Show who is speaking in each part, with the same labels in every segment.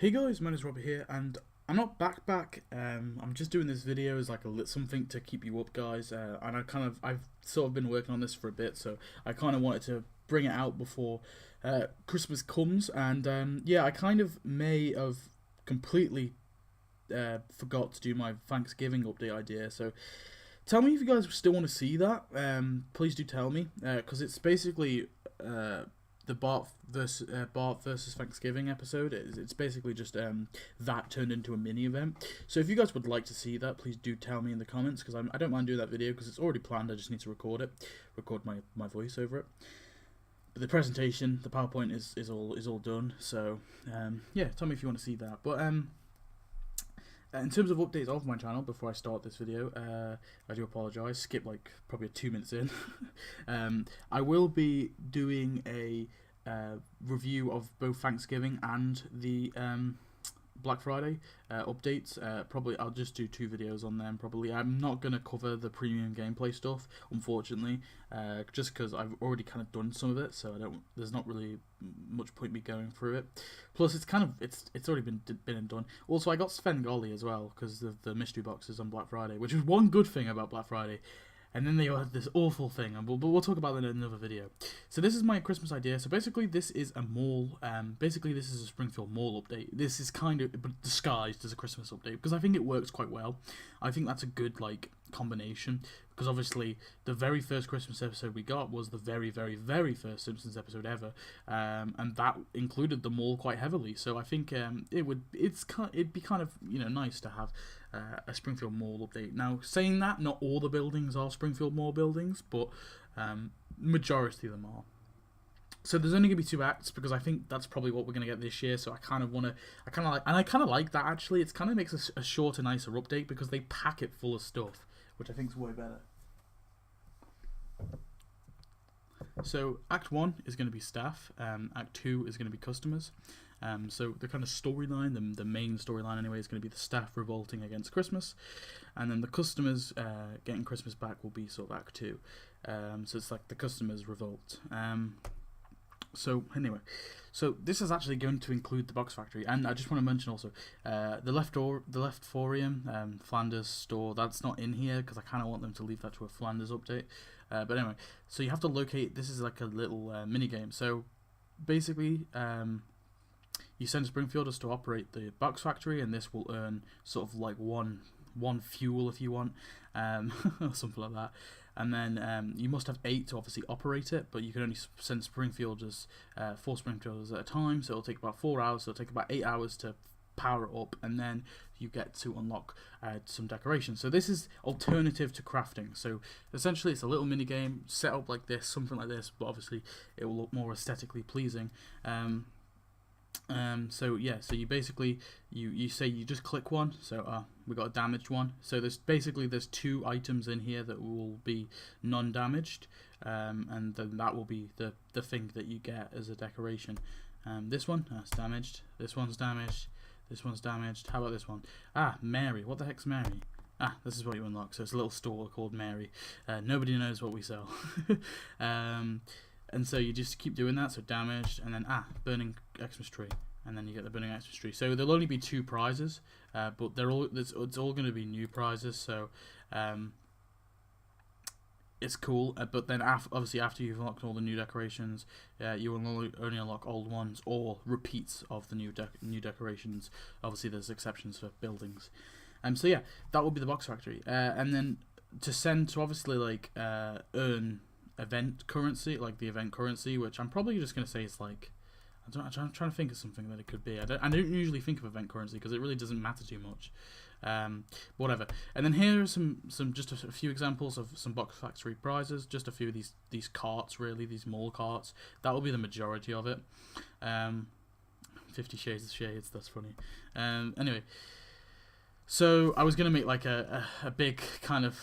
Speaker 1: Hey guys, Magnus here, and I'm not back. I'm just doing this video as like something to keep you up, guys. And I've sort of been working on this for a bit, so I kind of wanted to bring it out before Christmas comes. And yeah, I kind of may have completely forgot to do my Thanksgiving update idea. So tell me if you guys still want to see that. Please do tell me, because it's basically the Bart versus Thanksgiving episode. It's basically just that turned into a mini event. So if you guys would like to see that, please do tell me in the comments, because I don't mind doing that video because it's already planned. I just need to record my voice over it. But the presentation, the PowerPoint is all done. So yeah, tell me if you want to see that. But in terms of updates of my channel, before I start this video, I do apologise, skip like probably 2 minutes in. I will be doing a review of both Thanksgiving and the Black Friday updates. Probably I'll just do 2 videos on them. Probably I'm not going to cover the premium gameplay stuff, unfortunately, just because I've already kind of done some of it, so there's not really much point me going through it. Plus it's already been done. Also, I got Svengali as well because of the mystery boxes on Black Friday, which is one good thing about Black Friday. And then they had this awful thing, and we'll talk about that in another video. So this is my Christmas idea. So basically this is a mall, basically this is a Springfield mall update. This is kind of disguised as a Christmas update, because I think it works quite well. I think that's a good combination, because obviously the very first Christmas episode we got was the very first Simpsons episode ever, and that included the mall quite heavily. So I think it'd be kind of nice to have a Springfield Mall update. Now, saying that, not all the buildings are Springfield Mall buildings, but majority of them are. So there's only gonna be 2 acts, because I think that's probably what we're gonna get this year. So I kind of like that actually. It kind of makes a shorter, nicer update, because they pack it full of stuff, which I think is way better. So Act 1 is going to be staff, Act 2 is going to be customers. So the kind of storyline, the main storyline anyway, is going to be the staff revolting against Christmas, and then the customers getting Christmas back will be sort of Act 2. So it's like the customers revolt. So anyway, so this is actually going to include the box factory, and I just want to mention also the left Forium, Flanders store. That's not in here because I kind of want them to leave that to a Flanders update. But anyway, so you have to locate. This is like a little mini game. So basically, you send Springfielders to operate the box factory, and this will earn sort of like one fuel if you want, or something like that. And then you must have 8 to obviously operate it, but you can only send Springfielders, 4 Springfielders at a time, so it'll take about 4 hours, so it'll take about 8 hours to power it up, and then you get to unlock some decorations. So this is alternative to crafting. So essentially it's a little mini game set up like this, something like this, but obviously it will look more aesthetically pleasing. So yeah, so you basically you say you just click one. So we got a damaged one. So there's 2 items in here that will be non-damaged, and then that will be the thing that you get as a decoration. This one that's damaged. This one's damaged. This one's damaged. How about this one? Mary. What the heck's Mary? This is what you unlock. So it's a little store called Mary. Nobody knows what we sell. And so you just keep doing that. So damaged, and then burning Xmas tree, and then you get the burning Xmas tree. So there'll only be 2 prizes, but it's all going to be new prizes. So it's cool. But then obviously after you've unlocked all the new decorations, you will only unlock old ones or repeats of the new decorations. Obviously there's exceptions for buildings. So yeah, that will be the box factory. And then to obviously earn event currency, like the event currency, which I'm probably just going to say is like, I'm trying to think of something that it could be. I don't usually think of event currency because it really doesn't matter too much. Whatever. And then here are some just a few examples of some box factory prizes. Just a few of these carts, really, these mall carts. That will be the majority of it. 50 Shades of Shades. That's funny. Anyway. So I was gonna make like a big kind of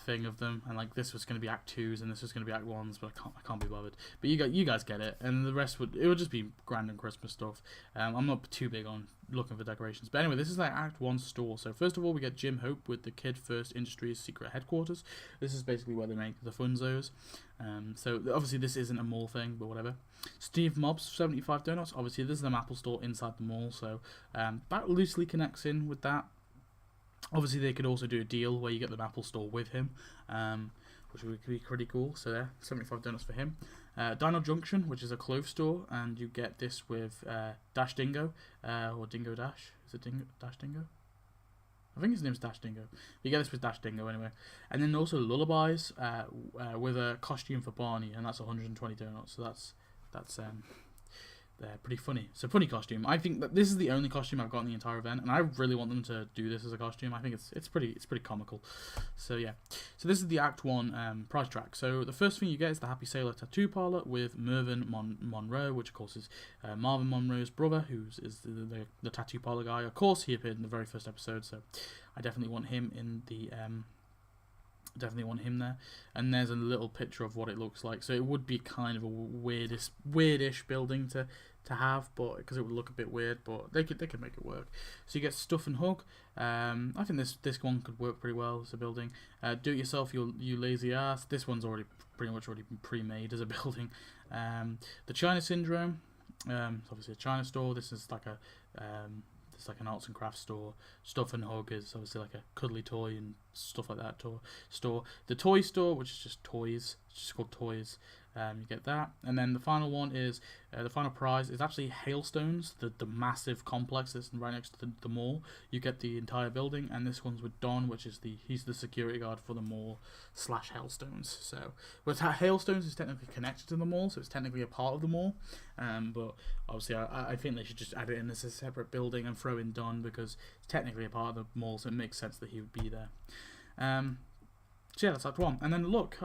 Speaker 1: thing of them, and like this was gonna be Act 2s and this was gonna be Act 1s, but I can't be bothered. But you guys get it, and the rest would just be random Christmas stuff. I'm not too big on looking for decorations, but anyway, this is like Act 1 store. So first of all, we get Jim Hope with the Kid First Industries secret headquarters. This is basically where they make the Funzos. So obviously this isn't a mall thing, but whatever. Steve Mob's 75 Donuts. Obviously this is the Apple store inside the mall, so that loosely connects in with that. Obviously they could also do a deal where you get the Apple store with him, which would be pretty cool. So there, 75 Donuts for him. Dino Junction, which is a clothes store, and you get this with Dash Dingo, or Dingo Dash. Is it Dash Dingo? I think his name's Dash Dingo. You get this with Dash Dingo anyway. And then also Lullabies with a costume for Barney, and that's 120 donuts. So that's pretty funny. It's a funny costume. I think that this is the only costume I've got in the entire event, and I really want them to do this as a costume. I think it's pretty comical. So yeah. So this is the Act 1 prize track. So the first thing you get is the Happy Sailor Tattoo Parlor with Mervyn Monroe, which of course is Marvin Monroe's brother, is the tattoo parlor guy. Of course, he appeared in the very first episode, so I definitely want him in the definitely want him there. And there's a little picture of what it looks like. So it would be kind of a weirdish building to have, but because it would look a bit weird, but they could make it work. So you get Stuff and Hug. I think this one could work pretty well as a building. Do it yourself, you lazy ass. This one's pretty much already been pre-made as a building. The China Syndrome. It's obviously a China store. This is like it's like an arts and crafts store. Stuff and Hug is obviously like a cuddly toy and stuff like that store. The toy store, which is just toys, it's just called Toys. You get that, and then the final one is the final prize is actually Hailstones, the massive complex that's right next to the mall. You get the entire building, and this one's with Don, which is he's the security guard for the mall / Hailstones. So, but Hailstones is technically connected to the mall, so it's technically a part of the mall. But obviously, I think they should just add it in as a separate building and throw in Don because it's technically a part of the mall, so it makes sense that he would be there. So yeah, that's Act 1, and then look.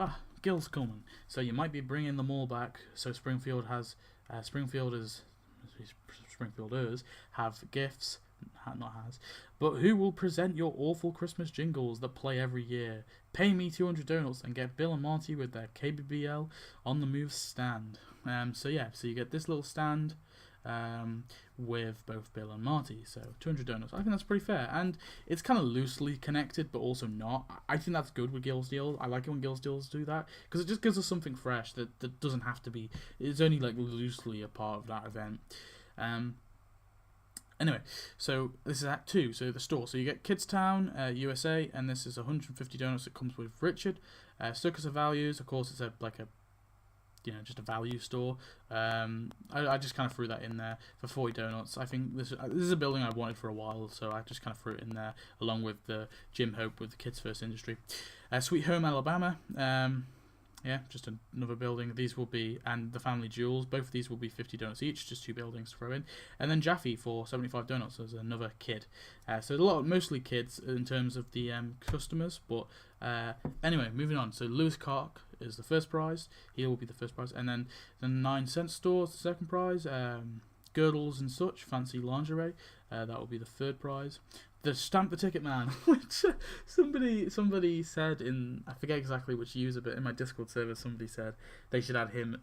Speaker 1: Gil's coming, so you might be bringing the mall back. So Springfielders have gifts, but who will present your awful Christmas jingles that play every year? Pay me 200 donuts and get Bill and Marty with their KBBL on the move stand. So yeah, so you get this little stand with both Bill and Marty, so 200 donuts. I think that's pretty fair, and it's kind of loosely connected, but also not. I think that's good with Gil's Deals. I like it when Gil's Deals do that, because it just gives us something fresh that doesn't have to be, it's only like loosely a part of that event. Anyway, so this is Act 2, so the store. So you get Kidstown, USA, and this is 150 donuts that comes with Richard. Circus of Values, of course, it's just a value store. I just kind of threw that in there for 40 donuts. I think this is a building I wanted for a while, so I just kind of threw it in there along with the Jim Hope with the Kids First Industry. Sweet Home Alabama. Yeah, just another building. These will be, and the Family Jewels, both of these will be 50 donuts each, just 2 buildings to throw in. And then Jaffe for 75 donuts as another kid. So mostly kids in terms of the customers, but anyway, moving on. So Lewis Clark is the first prize. He will be the first prize. And then the 9-cent store is the second prize. Girdles and such, fancy lingerie. That will be the third prize. The Stamp the Ticket Man, which somebody said in, I forget exactly which user, but in my Discord server somebody said they should add him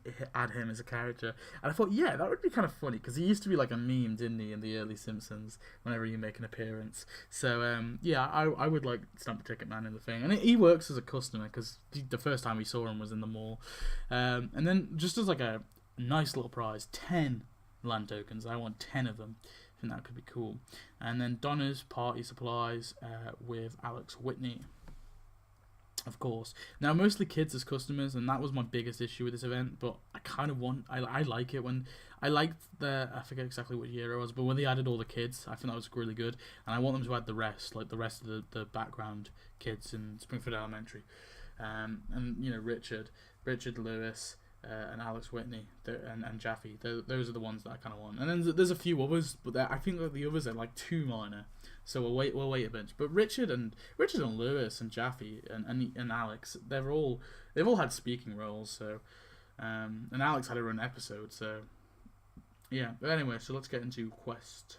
Speaker 1: as a character, and I thought, yeah, that would be kind of funny because he used to be like a meme, didn't he, in the early Simpsons whenever you make an appearance. So yeah, I would like Stamp the Ticket Man in the thing, and he works as a customer because the first time we saw him was in the mall. And then just as like a nice little prize, 10 land tokens. I want 10 of them. I think that could be cool. And then Donna's Party Supplies with Alex Whitney, of course. Now, mostly kids as customers, and that was my biggest issue with this event, but I kind of I like it when, I liked I forget exactly what year it was, but when they added all the kids, I think that was really good, and I want them to add the rest, like the rest of the background kids in Springfield Elementary. And, you know, Richard Lewis, and Alex Whitney, and Jaffe. Those are the ones that I kind of want. And then there's a few others, but I think that the others are like too minor. So we'll wait a bunch. But Richard and Lewis and Jaffe and Alex, they've all had speaking roles. So and Alex had her own episode. So yeah. But anyway, so let's get into quest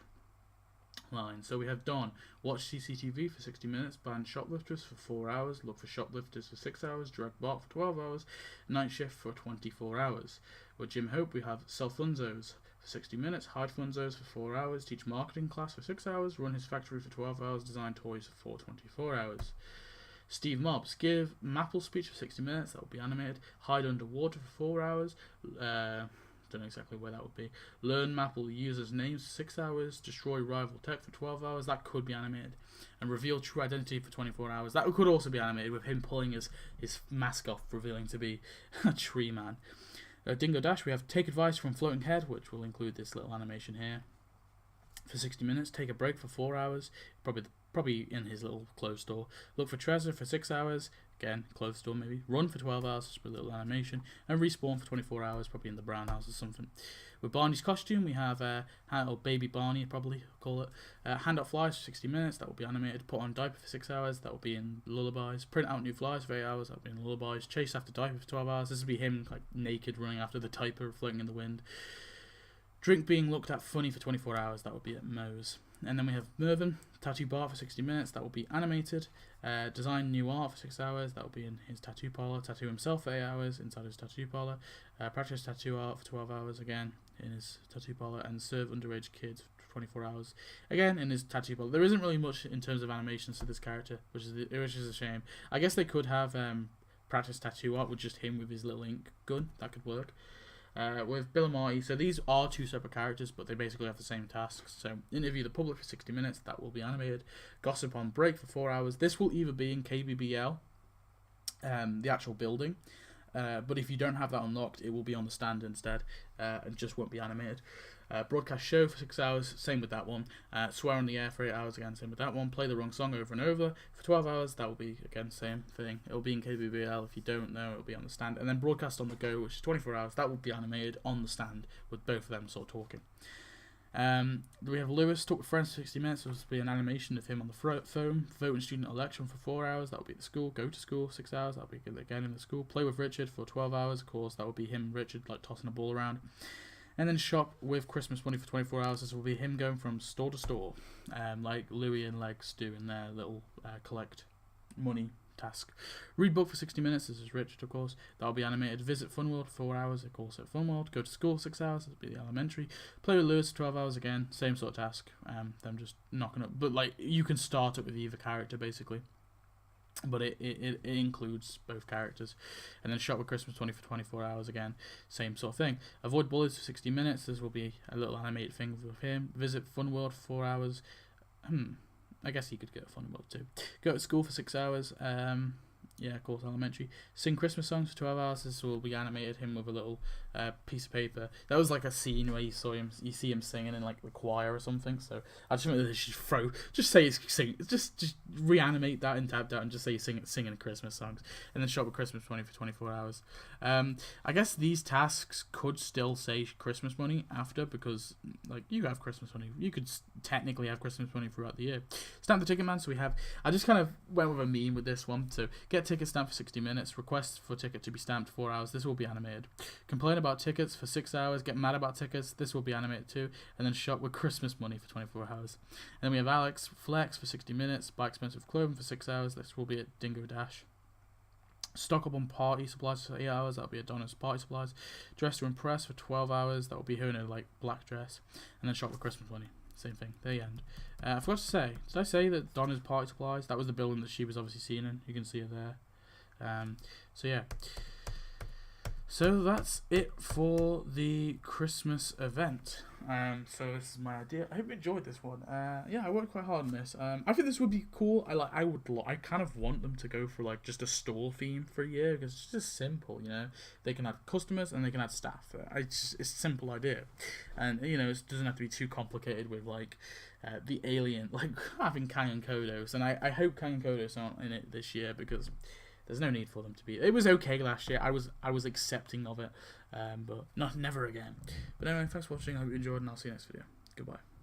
Speaker 1: line. So we have Don, watch CCTV for 60 minutes, ban shoplifters for 4 hours, look for shoplifters for 6 hours, direct bot for 12 hours, night shift for 24 hours. With Jim Hope, we have sell Funzos for 60 minutes, hide Funzos for 4 hours, teach marketing class for 6 hours, run his factory for 12 hours, design toys for 24 hours. Steve Mobs, give Maple speech for 60 minutes, that will be animated. Hide underwater for 4 hours. Don't know exactly where that would be. Learn Maple users' names for 6 hours. Destroy rival tech for 12 hours. That could be animated. And reveal true identity for 24 hours. That could also be animated with him pulling his mask off, revealing to be a tree man. Dingo Dash, we have take advice from Floating Head, which will include this little animation here. For 60 minutes, take a break for 4 hours. Probably in his little clothes store. Look for treasure for 6 hours. Again, clothes store maybe. Run for 12 hours, just for a little animation. And respawn for 24 hours, probably in the brown house or something. With Barney's costume, we have or Baby Barney, probably call it. Hand out flies for 60 minutes, that will be animated. Put on diaper for 6 hours, that will be in Lullabies. Print out new flies for 8 hours, that will be in Lullabies. Chase after diaper for 12 hours, this will be him like naked running after the diaper floating in the wind. Drink being looked at funny for 24 hours, that will be at Moe's. And then we have Mervyn, tattoo bar for 60 minutes, that will be animated. Design new art for 6 hours, that will be in his tattoo parlor. Tattoo himself for 8 hours inside his tattoo parlor. Practice tattoo art for 12 hours again in his tattoo parlor. And serve underage kids for 24 hours again in his tattoo parlor. There isn't really much in terms of animations to this character, which is a shame. I guess they could have practice tattoo art with just him with his little ink gun, that could work. With Bill and Marty, so these are 2 separate characters, but they basically have the same tasks. So, interview the public for 60 minutes, that will be animated. Gossip on break for 4 hours. This will either be in KBBL, the actual building, but if you don't have that unlocked, it will be on the stand instead, and just won't be animated. Broadcast show for 6 hours, same with that one. Swear on the air for 8 hours, again, same with that one. Play the wrong song over and over for 12 hours, that will be, again, same thing. It will be in KBBL, if you don't know, it will be on the stand. And then broadcast on the go, which is 24 hours, that will be animated on the stand, with both of them sort of talking. We have Lewis, talk with friends for 60 minutes, this will be an animation of him on the phone. Vote in student election for 4 hours, that will be at the school. Go to school, 6 hours, that will be again in the school. Play with Richard for 12 hours, of course, that will be him, Richard, like tossing a ball around. And then shop with Christmas money for 24 hours. This will be him going from store to store, like Louie and Legs do in their little collect money task. Read book for 60 minutes. This is Richard, of course. That will be animated. Visit Fun World for 4 hours. Of course, at Fun World. Go to school 6 hours. This will be the elementary. Play with Lewis for 12 hours again. Same sort of task. Them just knocking up. But like you can start it with either character basically. But it includes both characters. And then shop with Christmas 20 for 24 hours again. Same sort of thing. Avoid bullies for 60 minutes. This will be a little animated thing with him. Visit Fun World for 4 hours. I guess he could go to Fun World too. Go to school for 6 hours. Yeah, of course, elementary. Sing Christmas songs for 12 hours. This will be animated him with a little piece of paper. That was like a scene where you see him singing in like the choir or something. So I just wanted to just say he's sing, just reanimate that and tab that and just say he's singing Christmas songs, and then shop with Christmas 20 for 24 hours. I guess these tasks could still say Christmas money after, because like you have Christmas money, you could technically have Christmas money throughout the year. Stamp the ticket man. So I just kind of went with a meme with this one. So get ticket stamped for 60 minutes. Request for ticket to be stamped 4 hours. This will be animated. Complain about tickets for 6 hours. Get mad about tickets. This will be animated too. And then shop with Christmas money for 24 hours. And then we have Alex Flex for 60 minutes. Buy expensive clothing for 6 hours. This will be at Dingo Dash. Stock up on party supplies for 8 hours. That'll be at Donna's party supplies. Dress to impress for 12 hours. That will be her in a like black dress. And then shop with Christmas money. Same thing. There you end. I forgot to say. Did I say that Donna's party supplies? That was the building that she was obviously seen in. You can see her there. So yeah. So that's it for the Christmas event. So this is my idea. I hope you enjoyed this one. Yeah, I worked quite hard on this. I think this would be cool. I kind of want them to go for like just a store theme for a year, because it's just simple, you know. They can have customers and they can have staff. It's a simple idea, and you know it doesn't have to be too complicated with like the alien, like having Kang and Kodos. And I hope Kang and Kodos aren't in it this year, because there's no need for them to be. It was okay last year. I was accepting of it, but never again. But anyway, thanks for watching. I hope you enjoyed, and I'll see you next video. Goodbye.